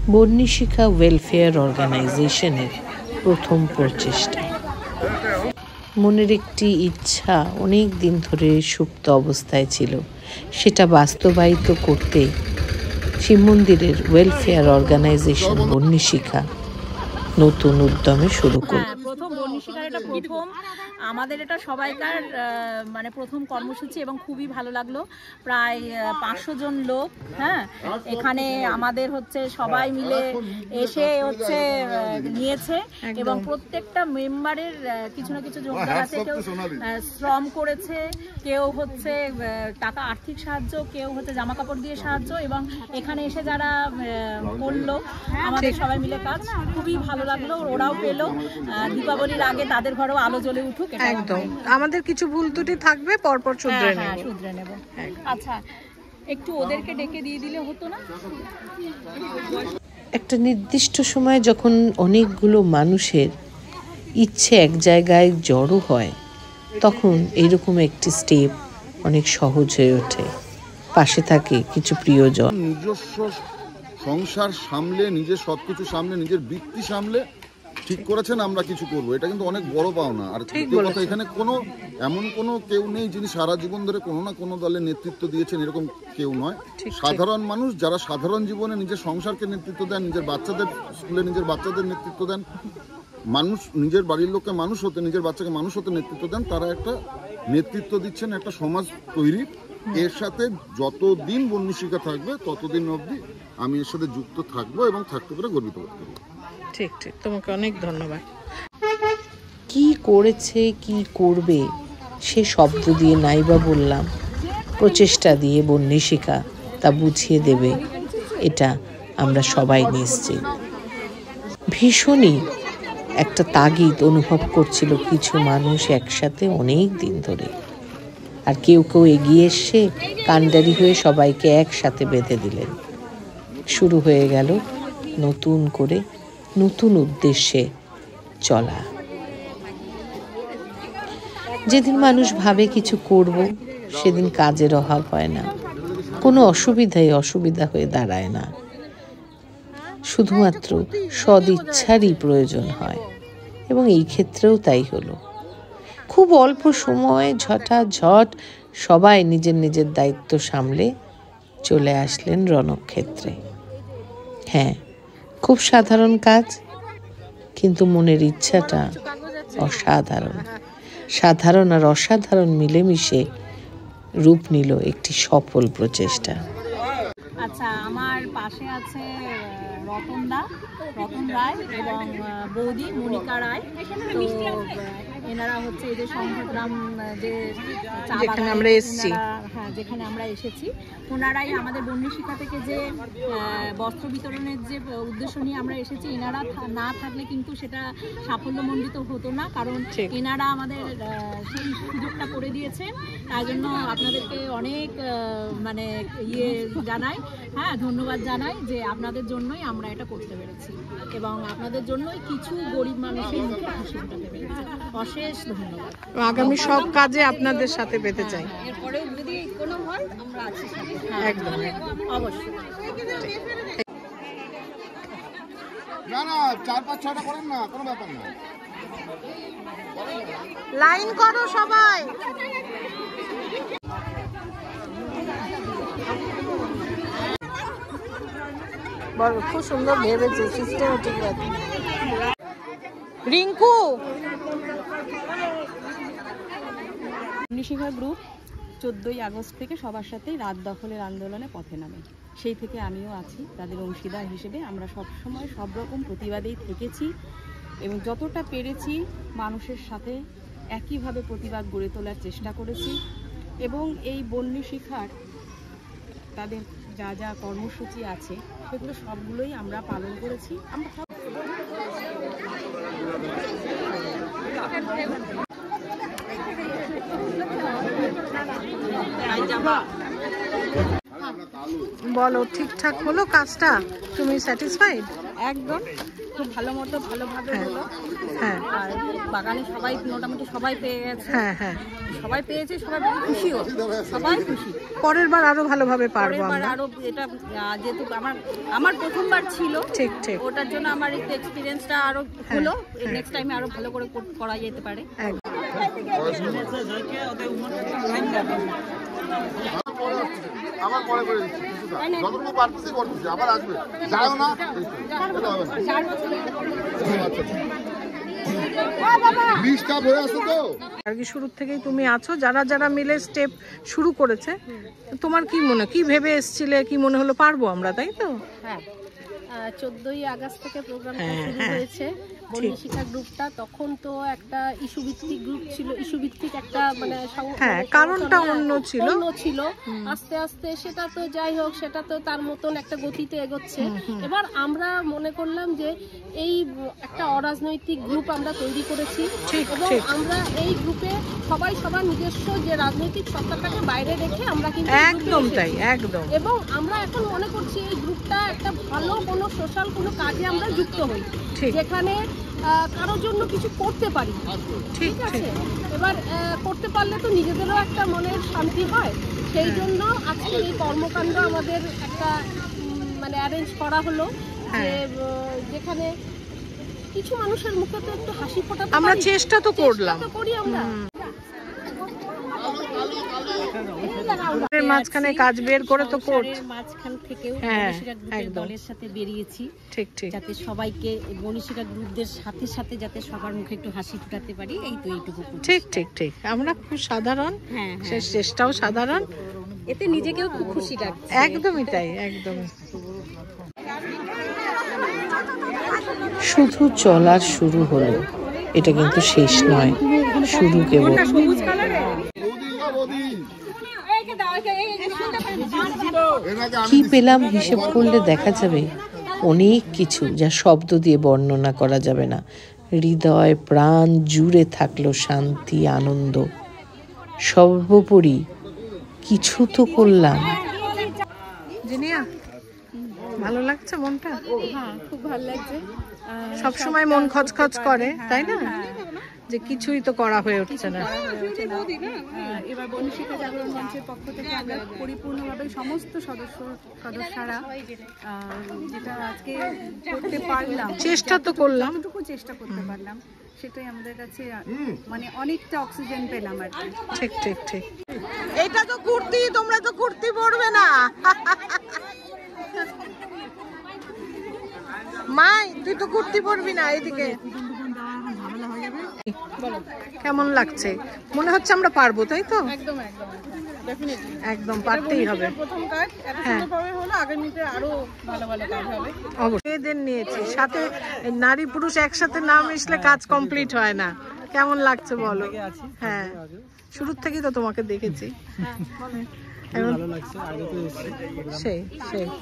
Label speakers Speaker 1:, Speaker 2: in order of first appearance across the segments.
Speaker 1: বন্নিশিখা welfare অর্গানাইজেশনের প্রথম প্রচেষ্টা। মনের একটি ইচ্ছা অনেক দিন ধরে সুপ্ত অবস্থায় ছিল, সেটা বাস্তবায়িত করতে শিব মন্দিরের ওয়েলফেয়ার অর্গানাইজেশন বন্নিশিখা নতুন উদ্যমে শুরু করল।
Speaker 2: প্রথম বন্নিশিখার এটা প্রথম আমাদের এটা সবাইকার মানে প্রথম কর্মসূচি এবং খুবই ভালো লাগলো। প্রায় 500 জন লোক, হ্যাঁ, এখানে আমাদের হচ্ছে সবাই মিলে এসে হচ্ছে নিয়েছে এবং প্রত্যেকটা মেম্বারের কিছু না কিছু যোগদান আছে। কেউ শ্রম করেছে, কেউ হচ্ছে টাকা আর্থিক সাহায্য, কেউ হচ্ছে জামা কাপড় দিয়ে সাহায্য, এবং এখানে এসে যারা করলো আমাদের সবাই মিলে কাজ, খুবই ভালো লাগলো। ওরাও পেলো দীপাবলির আগে তাদের ঘরেও আলো জ্বলে উঠুক।
Speaker 3: একদম, আমাদের কিছু ভুল ত্রুটি থাকবে, পরপর শুধরে
Speaker 2: নেব। আচ্ছা, একটু ওদেরকে ডেকে দিয়ে দিলে হতো না?
Speaker 1: একটা নির্দিষ্ট সময় যখন অনেকগুলো মানুষের ইচ্ছে এক জায়গায় জড়ো হয়, তখন এইরকম একটি স্টেপ অনেক সহজ হয়ে ওঠে। পাশে থাকে কিছু প্রিয়জন।
Speaker 4: নিজস্ব সংসার সামলে, নিজের সবকিছু সামলে, নিজের বৃত্তি সামলে ঠিক করেছেন আমরা কিছু করব, এটা কিন্তু অনেক বড় পাওনা। আর তৃতীয় কথা, এখানে এমন কোনো কেউ নেই যিনি সারা জীবন ধরে কোনো না কোনো দলের নেতৃত্ব দিয়েছেন, এরকম কেউ নয়। সাধারণ মানুষ যারা সাধারণ জীবনে নিজের সংসারকে নেতৃত্ব দেন, নিজের বাচ্চাদের স্কুলে নিজের বাচ্চাদের নেতৃত্ব দেন, মানুষ নিজের বাড়ির লোককে মানুষ হতে, নিজের বাচ্চাকে মানুষ হতে নেতৃত্ব দেন, তারা একটা নেতৃত্ব দিচ্ছেন একটা সমাজ তৈরির। এর সাথে যতদিন বন্নিশিখা থাকবে ততদিন অবধি আমি এর সাথে যুক্ত থাকবো এবং থাকতে পেরে গর্বিত বোধ করব।
Speaker 3: ঠিক ঠিক, তোমাকে অনেক ধন্যবাদ।
Speaker 1: কি করেছে, কি করবে সে শব্দ দিয়ে নাইবা বললাম, প্রচেষ্টা দিয়ে বন্নিশিখা তা বুঝিয়ে দেবে, এটা আমরা সবাই নিশ্চিত। ভীষণই একটা তাগিদ অনুভব করছিল কিছু মানুষ একসাথে অনেক দিন ধরে, আর কেউ কেউ এগিয়ে এসে কাণ্ডারি হয়ে সবাইকে একসাথে বেঁধে দিলেন। শুরু হয়ে গেল নতুন করে নতুন উদ্দেশ্যে চলা। যেদিন মানুষ ভাবে কিছু করব, সেদিন কাজের অভাব হয় না, কোনো অসুবিধা হয়ে দাঁড়ায় না, শুধুমাত্র সদিচ্ছারই প্রয়োজন হয়। এবং এই ক্ষেত্রেও তাই হলো। খুব অল্প সময় ঝটাঝট সবাই নিজের নিজের দায়িত্ব সামলে চলে আসলেন রণক্ষেত্রে। হ্যাঁ, খুব সাধারণ কাজ, কিন্তু মনের ইচ্ছাটা অসাধারণ। সাধারণ আর অসাধারণ মিলেমিশে রূপ নিল একটি সফল প্রচেষ্টা।
Speaker 2: আচ্ছা, আমার পাশে আছে রতন রায় এবং বৌদি মনিকা রায়। তো এনারা হচ্ছে এই যে সংগ্রাম যে যেখানে আমরা এসেছি, ওনারাই আমাদের বন্নিশিখা থেকে যে বস্ত্র বিতরণের যে উদ্দেশ্য নিয়ে আমরা এসেছি, এনারা না থাকলে কিন্তু সেটা সাফল্যমণ্ডিত হতো না, কারণ এনারা আমাদের সেই সুযোগটা করে দিয়েছেন। তাই জন্য আপনাদেরকে অনেক মানে জানাই, হ্যাঁ, ধন্যবাদ জানাই যে আপনাদের জন্যই আমরা এটা করতে পেরেছি এবং আপনাদের জন্যই কিছু গরিব মানুষের মুখে হাসি ফোটাতে পেরেছি। অশেষ ধন্যবাদ।
Speaker 3: আগামী সব কাজে আপনাদের সাথে পেতে চাই।
Speaker 2: এরপরে যদি কোনো হয় আমরা আছি,
Speaker 3: একদম
Speaker 2: অবশ্যই।
Speaker 4: না 4-5-6টা করেন না, কোনো ব্যাপার না।
Speaker 3: লাইন করো সবাই। খুব সুন্দর ভেবেছে, সিস্টেমেটিক। রিঙ্কু,
Speaker 5: বন্নিশিখা গ্রুপ 14ই আগস্ট থেকে সবার সাথেই রাত দখলের আন্দোলনে পথে নামে। সেই থেকে আমিও আছি তাদের অংশীদার হিসেবে। আমরা সবসময় সব রকম প্রতিবাদেই থেকেছি এবং যতটা পেরেছি মানুষের সাথে একইভাবে প্রতিবাদ গড়ে তোলার চেষ্টা করেছি। এবং এই বন্নিশিখার তাদের যা যা কর্মসূচি আছে সেগুলো সবগুলোই আমরা পালন করেছি। আমরা
Speaker 3: বলো, ঠিকঠাক হলো কাজটা? তুমি স্যাটিসফাইড?
Speaker 5: একদম। খুব ভালোভাবে হলো।
Speaker 3: হ্যাঁ
Speaker 5: আর বাগানে সবাই মোটামুটি সবাই পেয়ে গেছে,
Speaker 3: হ্যাঁ হ্যাঁ
Speaker 5: সবাই পেয়েছে, সবাই খুশিও, সবাই খুশি।
Speaker 3: পরের বার আরো ভালোভাবে পারবো
Speaker 5: পরের বার
Speaker 3: আমরা।
Speaker 5: আরো এটা যেহেতু আমার প্রথমবার ছিল,
Speaker 3: ঠিক ঠিক
Speaker 5: ওটার জন্য আমার একটু এক্সপিরিয়েন্সটা আরো হলো, নেক্সট টাইমে আরো ভালো করে করা যেতে পারে।
Speaker 4: আমার পরে করে দিচ্ছি যতটুকু পারতেছি করতেছি, আবার আসবে যাও না লিস্টটা হয়ে আসো তো।
Speaker 3: আর কি শুরু থেকেই তুমি আছো, যারা যারা মিলে স্টেপ শুরু করেছে, তোমার কি মনে, কি ভেবে এসেছিলে, কি মনে হলো পারবো আমরা, তাই তো?
Speaker 2: হ্যাঁ, 14ই আগস্ট থেকে প্রোগ্রামটা শুরু হয়েছে বন্যী শিক্ষা গ্রুপটা। তখন তো একটা ইস্যু ভিত্তিক গ্রুপ ছিল, ইস্যু ভিত্তিক একটা মানে
Speaker 3: কারণটা অন্য ছিল।
Speaker 2: আস্তে আস্তে সেটা তো যাই হোক, সেটা তো তার মতন একটা গতিতে এগোচ্ছে। এবার আমরা মনে করলাম যে এই একটা অরাজনৈতিক গ্রুপ আমরা তৈরি করেছি এবং আমরা এই গ্রুপে সবাই সবার নিজস্ব যে রাজনৈতিক সত্তাটাকে বাইরে রেখে আমরা কিন্তু
Speaker 3: একদম তাই, একদম।
Speaker 2: এবং আমরা এখন মনে করছি এই গ্রুপটা একটা ভালো কোনো সোশ্যাল কোনো কাজে আমরা যুক্ত হই, যেখানে কারোর জন্য কিছু করতে পারি। ঠিক আছে, এবার করতে পারলে তো নিজেদেরও একটা মনের শান্তি হয়। সেই জন্য আজকে এই কর্মকাণ্ড আমাদের একটা মানে অ্যারেঞ্জ করা হলো, যে যেখানে কিছু মানুষের মুখে তো একটু হাসি ফোটাতে
Speaker 3: আমরা চেষ্টা তো করলাম,
Speaker 2: করি আমরা
Speaker 3: মাঝখানে কাজ বের করে তো করছি,
Speaker 2: মাঝখান থেকেও দলের সাথে বেরিয়েছি,
Speaker 3: ঠিক ঠিক,
Speaker 2: যাতে সবাইকে বনিশিকা গ্রুপদের সাথে সাথে যাতে সবার মুখে একটু হাসি ফুটাতে পারি, এই তো এইটুকু।
Speaker 3: ঠিক ঠিক ঠিক, আমরা খুব সাধারণ, চেষ্টাও সাধারণ,
Speaker 2: এতে নিজেকেও খুব খুশি লাগছে।
Speaker 3: একদমই তাই, একদমই।
Speaker 1: শুধু চলার শুরু হলো, এটা কিন্তু শেষ নয়, শুরু কেবল। কি পেলাম হিসেব করলে দেখা যাবে অনেক কিছু, যা শব্দ দিয়ে বর্ণনা করা যাবে না। হৃদয় প্রাণ জুড়ে থাকলো শান্তি, আনন্দ। সর্বোপরি কিছু তো করলাম।
Speaker 3: জিনিয়া, ভালো লাগছে মনটা?
Speaker 5: হ্যাঁ, খুব ভালো লাগছে।
Speaker 3: সব সময় মন খচখচ করে, তাই না, যে কিছুই তো করা হয়ে উঠছে না।
Speaker 5: এবার বন্যী শিক্ষা জাগরণ মঞ্চের পক্ষ থেকে আমরা পরিপূর্ণভাবে সমস্ত সদস্যরা যেটা আজকে করতে পারলাম,
Speaker 3: চেষ্টা তো করলাম,
Speaker 5: যতটুকু চেষ্টা করতে পারলাম, সেটাই আমাদের কাছে মানে অনেকটা অক্সিজেন পেলাম আর কি।
Speaker 3: ঠিক ঠিক ঠিক। এটা তো কুর্তি, তোমরা তো কুর্তি পরবে না। মাই, তুই তো কুর্তি পরবি না, এদিকে। কেমন লাগছে? মনে হচ্ছে আমরা পারবো, তাই তো?
Speaker 5: একদম একদম ডেফিনেটলি,
Speaker 3: একদম পারতেই হবে।
Speaker 5: প্রথম কাজ এত সুন্দরভাবে হলো, আগামীতে আরো ভালো ভালো কাজ হবে।
Speaker 3: অবশ্যই এদের নিয়েছি সাথে, নারী পুরুষ একসাথে না মিশলে কাজ কমপ্লিট হয় না। কেমন লাগছে বলো? হ্যাঁ, শুরু থেকেই তো তোমাকে দেখেছি।
Speaker 6: ভালো লাগছে, আগে তো এসেছি।
Speaker 3: সেই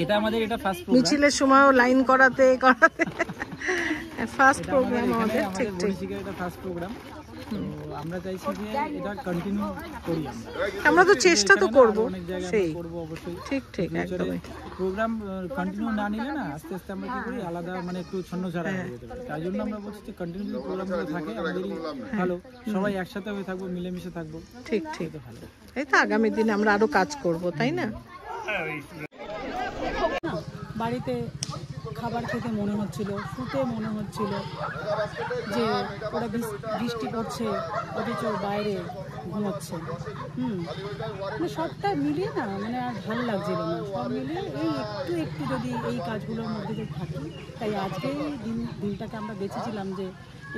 Speaker 6: এটা আমাদের ফার্স্ট প্রোগ্রাম,
Speaker 3: মিছিলের সময়ও লাইন করাতে ফার্স্ট প্রোগ্রাম আমাদের। ঠিক ঠিক,
Speaker 6: এটা ফার্স্ট প্রোগ্রাম। তো আমরা চাইছি যে এটা কন্টিনিউ করি।
Speaker 3: আমরা তো চেষ্টা তো করব,
Speaker 6: অনেক জায়গায়
Speaker 3: সেই
Speaker 6: করব অবশ্যই।
Speaker 3: ঠিক ঠিক, একদমই।
Speaker 6: প্রোগ্রাম কন্টিনিউ না নিলে না আস্তে আস্তে আমরা কি করি, আলাদা মানে একটু ছন্নছাড়া হয়ে যেতে পারে। তাই জন্য আমরা বলছি যে কন্টিনিউ প্রোগ্রামগুলো থাকে আমাদেরই ভালো, সবাই একসাথে হয়ে থাকবো, মিলেমিশে থাকবো।
Speaker 3: ঠিক ঠিক, এই তো আগামী দিনে আমরা আরো কাজ করব, তাই না?
Speaker 5: বাড়িতে খাবার খেতে মনে হচ্ছিল, শুতে মনে হচ্ছিল যে ওরা বৃষ্টি পড়ছে, অথচ বাইরে ঘুমাচ্ছে। মানে সবটা মিলিয়ে না, মানে আর ভালো লাগছিল না। সব মিলিয়ে এই একটু একটু যদি এই কাজগুলোর মধ্যে যদি থাকি, তাই আজকে দিনটাকে আমরা বেছেছিলাম যে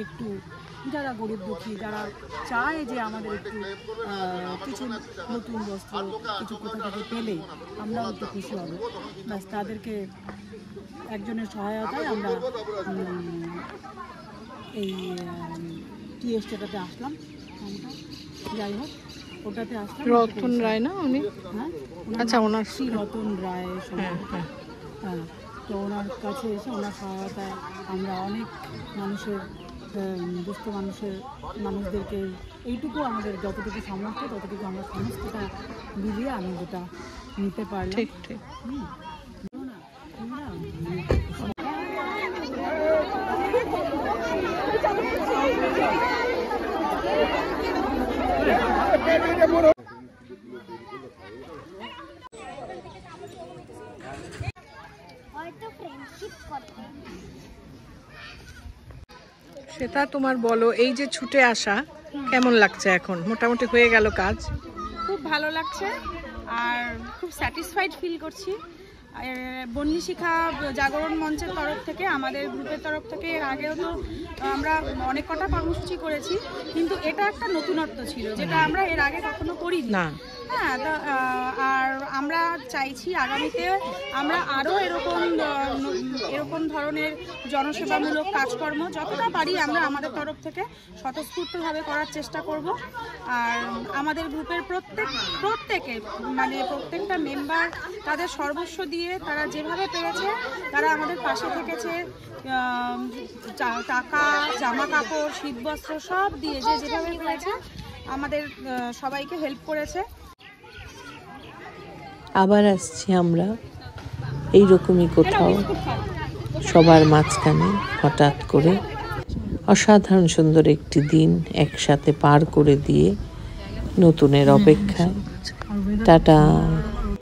Speaker 5: একটু যারা গরিব দুঃখী, যারা চায় যে আমাদের একটু কিছু নতুন বস্ত্র কিছু কোথা থেকে পেলে আমরাও একটু খুশি হব, ব্যাস তাদেরকে একজনের সহায়তায় আমরা এই টি এস্টেটাতে আসলাম। যাই হোক, ওটাতে আসলাম।
Speaker 3: রতন রায় না উনি?
Speaker 5: হ্যাঁ,
Speaker 3: আচ্ছা, ওনার
Speaker 5: শ্রী রতন রায়। হ্যাঁ, তো ওনার কাছে এসে ওনার সহায়তায় আমরা অনেক মানুষের, দুস্থ মানুষদেরকে এইটুকু আমাদের যতটুকু সামর্থ্য ততটুকু আমরা সমস্তটা মিলিয়ে আনন্দটা নিতে পারলাম।
Speaker 3: ঠিক ঠিক। সেটা তোমার বলো, এই যে ছুটে আসা কেমন লাগছে এখন? মোটামুটি হয়ে গেল কাজ।
Speaker 5: খুব ভালো লাগছে আর খুব স্যাটিসফাইড ফিল করছি। বন্যী শিখা জাগরণ মঞ্চের তরফ থেকে, আমাদের গ্রুপের তরফ থেকে এর আগেও তো আমরা অনেক কটা কর্মসূচি করেছি, কিন্তু এটা একটা নতুনত্ব ছিল যেটা আমরা এর আগে কখনো করিনি। হ্যাঁ, আর আমরা চাইছি আগামীতে আমরা আরও এরকম ধরনের জনসেবামূলক কাজকর্ম যতটা পারি আমরা আমাদের তরফ থেকে স্বতঃস্ফূর্তভাবে করার চেষ্টা করব। আর আমাদের গ্রুপের প্রত্যেকটা মেম্বার তাদের সর্বস্ব দিয়ে তারা যেভাবে পেরেছে তারা আমাদের পাশে থেকেছে। টাকা, জামা কাপড়, শীতবস্ত্র সব দিয়ে যেভাবে পেরেছে আমাদের সবাইকে হেল্প করেছে।
Speaker 1: আবার আসছি আমরা এইরকমই কোথাও সবার মাঝখানে হঠাৎ করে অসাধারণ সুন্দর একটি দিন একসাথে পার করে দিয়ে নতুনের অপেক্ষায়। টাটা।